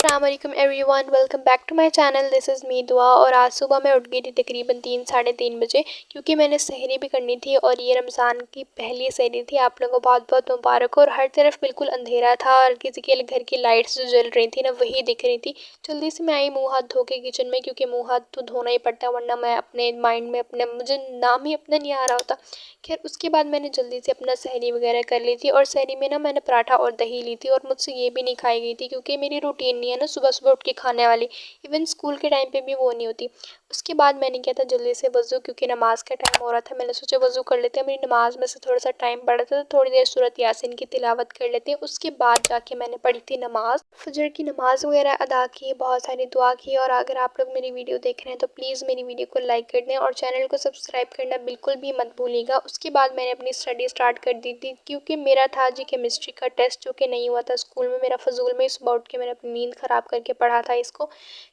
अस्सलामुअलैकुम everyone, welcome back to my channel. This is me Dua. और आज सुबह मैं उठ गई थी तकरीबन 3 साढ़े 3 बजे, क्योंकि मैंने सहरी भी करनी थी और ये रमज़ान की पहली सहरी थी। आप लोगों को बहुत बहुत मुबारक हो। और हर तरफ बिल्कुल अंधेरा था और किसी के घर की लाइट्स जो जल रही थी ना वही दिख रही थी। जल्दी से मैं आई मुँह हाथ धो के किचन में, क्योंकि मुँह हाथ तो धोना ही पड़ता है, वरना मैं अपने माइंड में अपने मुझे नाम ही अपना नहीं आ रहा होता। खैर उसके बाद मैंने जल्दी से अपना सहरी वगैरह कर ली थी। और सहरी में ना मैंने पराठा और दही ली थी, और मुझसे ये भी नहीं खाई गई थी क्योंकि मेरी रूटीन नहीं है ना सुबह सुबह उठ के खाने वाली। इवन स्कूल के टाइम पे भी वो नहीं होती। उसके बाद मैंने किया था जल्दी से वज़ू, क्योंकि नमाज का टाइम हो रहा था। मैंने सोचा वज़ू कर लेते हैं, मेरी नमाज में से थोड़ा सा टाइम पड़ा था तो थोड़ी देर सूरत यासीन की तिलावत कर लेते हैं। उसके बाद जाके मैंने पढ़ी थी नमाज, फजर की नमाज वगैरह अदा की, बहुत सारी दुआ की। और अगर आप लोग मेरी वीडियो देख रहे हैं तो प्लीज़ मेरी वीडियो को लाइक कर दें और चैनल को सब्सक्राइब करना बिल्कुल भी मत भूलिएगा। उसके बाद मैंने अपनी स्टडी स्टार्ट कर दी थी, क्योंकि मेरा था जी केमिस्ट्री का टेस्ट, जो कि नहीं हुआ था स्कूल में। मेरा फजूल में सुबह उठ के मैंने अपनी नींद ख़राब करके पढ़ा था इसको,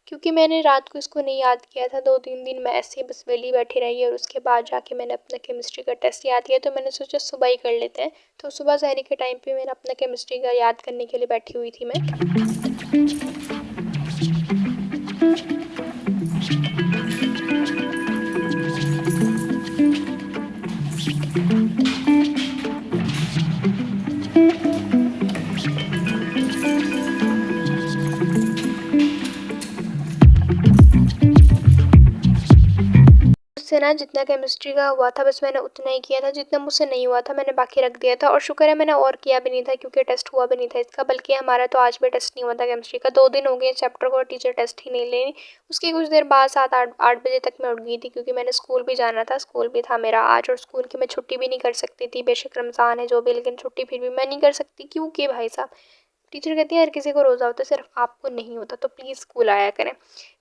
क्योंकि मैंने रात को इसको नहीं याद किया था। 2-3 दिन मैं ऐसे ही बस वेली बैठी रही और उसके बाद जाके मैंने अपना केमिस्ट्री का टेस्ट याद किया। तो मैंने सोचा सुबह ही कर लेते हैं। तो सुबह सहरी के टाइम पे मैंने अपना केमिस्ट्री का याद करने के लिए बैठी हुई थी मैं। मुझसे ना जितना केमिस्ट्री का हुआ था बस मैंने उतना ही किया था, जितना मुझसे नहीं हुआ था मैंने बाकी रख दिया था। और शुक्र है मैंने और किया भी नहीं था, क्योंकि टेस्ट हुआ भी नहीं था इसका। बल्कि हमारा तो आज भी टेस्ट नहीं हुआ था केमिस्ट्री का। 2 दिन हो गए चैप्टर को, टीचर टेस्ट ही नहीं ले रही। उसके कुछ देर बाद 7-8 बजे तक मैं उठ गई थी, क्योंकि मैंने स्कूल भी जाना था। स्कूल भी था मेरा आज, और स्कूल की मैं छुट्टी भी नहीं कर सकती थी। बेशक रमज़ान है जो भी, लेकिन छुट्टी फिर भी मैं नहीं कर सकती, क्योंकि भाई साहब टीचर कहती है हर किसी को रोज़ा होता है, सिर्फ आपको नहीं होता, तो प्लीज़ स्कूल आया करें।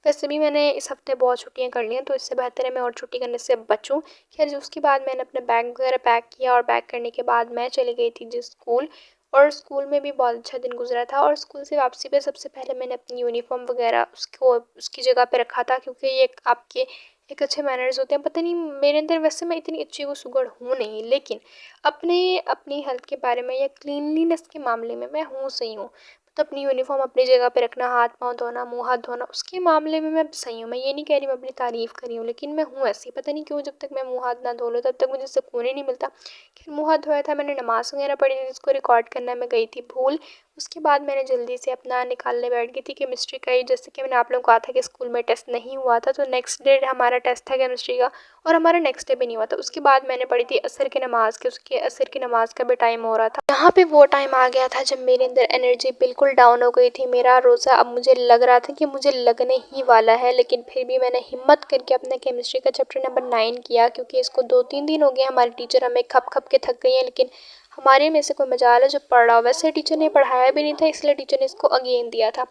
वैसे भी मैंने इस हफ्ते बहुत छुट्टियां कर ली हैं, तो इससे बेहतर है मैं और छुट्टी करने से बचूं। खैर उसके बाद मैंने अपना बैग वगैरह पैक किया, और पैक करने के बाद मैं चली गई थी जिस स्कूल। और स्कूल में भी बहुत अच्छा दिन गुजरा था। और स्कूल से वापसी पे सबसे पहले मैंने अपनी यूनिफॉर्म वगैरह उसको उसकी जगह पे रखा था, क्योंकि ये आपके एक अच्छे मैनर्स होते हैं। पता नहीं मेरे अंदर, वैसे मैं इतनी अच्छी को सुगड़ हूँ नहीं, लेकिन अपनी हेल्थ के बारे में या क्लीनलीनेस के मामले में मैं हूँ सही हूँ। तो अपनी यूनिफॉर्म अपनी जगह पे रखना, हाथ पाँव धोना, मुंह हाथ धोना, उसके मामले में मैं सही हूँ। मैं ये नहीं कह रही मैं अपनी तारीफ़ कर रही हूँ, लेकिन मैं हूँ ऐसी। पता नहीं क्यों जब तक मैं मुंह हाथ ना धो लूँ तब तक मुझे सुकून ही नहीं मिलता। फिर मुंह हाथ धोया था मैंने, नमाज़ वगैरह पढ़ी थी जिसको रिकॉर्ड करना मैं गई थी भूल। उसके बाद मैंने जल्दी से अपना निकालने बैठ गई थी केमिस्ट्री का ही। जैसे कि मैंने आप लोगों को कहा था कि स्कूल में टेस्ट नहीं हुआ था, तो नेक्स्ट डे हमारा टेस्ट था केमिस्ट्री का, और हमारा नेक्स्ट डे भी नहीं हुआ था। उसके बाद मैंने पढ़ी थी असर की नमाज़ के, उसके असर की नमाज़ का भी टाइम हो रहा था। यहाँ पे वो टाइम आ गया था जब मेरे अंदर एनर्जी बिल्कुल डाउन हो गई थी। मेरा रोज़ा अब मुझे लग रहा था कि मुझे लगने ही वाला है, लेकिन फिर भी मैंने हिम्मत करके अपने केमिस्ट्री का चैप्टर नंबर 9 किया, क्योंकि इसको 2-3 दिन हो गए हमारी टीचर हमें खप खप के थक गई हैं। लेकिन हमारे में से कोई मजाल है जो पढ़ रहा हो। वैसे टीचर ने पढ़ाया भी नहीं था, इसलिए टीचर ने इसको अगेन दिया था।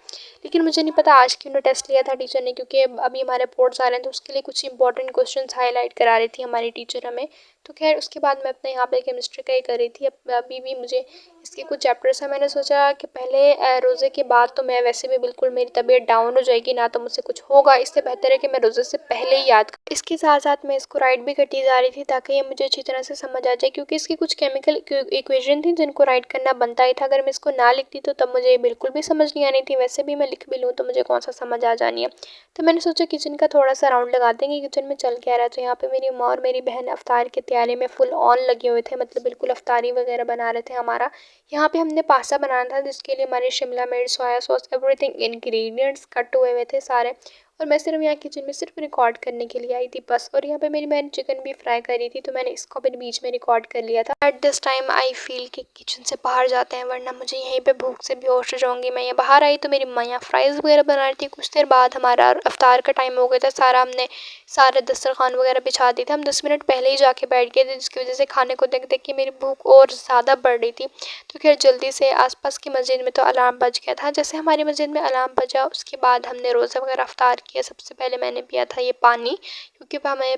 लेकिन मुझे नहीं पता आज क्यों ने टेस्ट लिया था टीचर ने, क्योंकि अभी हमारे रिपोर्ट्स आ रहे हैं, तो उसके लिए कुछ इंपॉर्टेंट क्वेश्चन हाईलाइट करा रही थी हमारी टीचर हमें। तो खैर उसके बाद मैं अपने यहाँ पे केमिस्ट्री का ही कर रही थी। अभी भी मुझे इसके कुछ चैप्टर्स हैं। मैंने सोचा कि पहले रोज़े के बाद तो मैं वैसे भी बिल्कुल, मेरी तबीयत डाउन हो जाएगी, ना तो मुझसे कुछ होगा। इससे बेहतर है कि मैं रोज़े से पहले ही याद करूँ। इसके साथ साथ मैं इसको राइट भी करती जा रही थी, ताकि ये मुझे अच्छी तरह से समझ आ जाए, क्योंकि इसकी कुछ केमिकल इक्वेशन थी जिनको राइट करना बनता ही था। अगर मैं इसको ना लिखती तो तब मुझे बिल्कुल भी समझ नहीं आनी थी। वैसे भी मैं लिख भी लूँ तो मुझे कौन सा समझ आ जानी है। तो मैंने सोचा किचन का थोड़ा सा राउंड लगा देंगे, किचन में चल के आ रहा है। तो यहाँ पे मेरी माँ और मेरी बहन अफ्तार की तैयारी में फुल ऑन लगे हुए थे, मतलब बिल्कुल अफ्तारी वगैरह बना रहे थे हमारा। यहाँ पे हमने पास्ता बनाना था, जिसके लिए हमारे शिमला मिर्च, soya sauce, everything ingredients cut हुए थे सारे। और मैं सिर्फ यहाँ किचन में सिर्फ रिकॉर्ड करने के लिए आई थी बस। और यहाँ पे मेरी बहन चिकन भी फ्राई कर रही थी, तो मैंने इसको भी बीच में रिकॉर्ड कर लिया था। At this time I feel कि किचन से बाहर जाते हैं, वरना मुझे यहीं पे भूख से बेहोश हो जाऊंगी। मैं ये बाहर आई तो मेरी माँ यहाँ फ्राइज़ वगैरह बना रही थी। कुछ देर बाद हमारा अफ्तार का टाइम हो गया था। हमने सारे दस्तरखान वगैरह बिछा दी थी। हम 10 मिनट पहले ही जाके बैठ गए थे, जिसकी वजह से खाने को देख देख के मेरी भूख और ज़्यादा बढ़ रही थी। तो खैर जल्दी से आसपास की मस्जिद में तो अलार्म बज गया था। जैसे हमारी मस्जिद में अलार्म बजा, उसके बाद हमने रोज़ा वगैरह अफ्तार किया। सबसे पहले मैंने पिया था ये पानी, क्योंकि हमें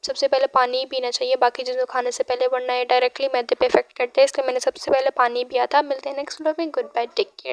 सबसे पहले पानी ही पीना चाहिए बाकी चीज़ों खाने से पहले, वरना ये डायरेक्टली मैदे पे इफेक्ट करते हैं। इसलिए मैंने सबसे पहले पानी पिया था। मिलते हैं नेक्स्ट व्लॉग में। Goodbye, take care.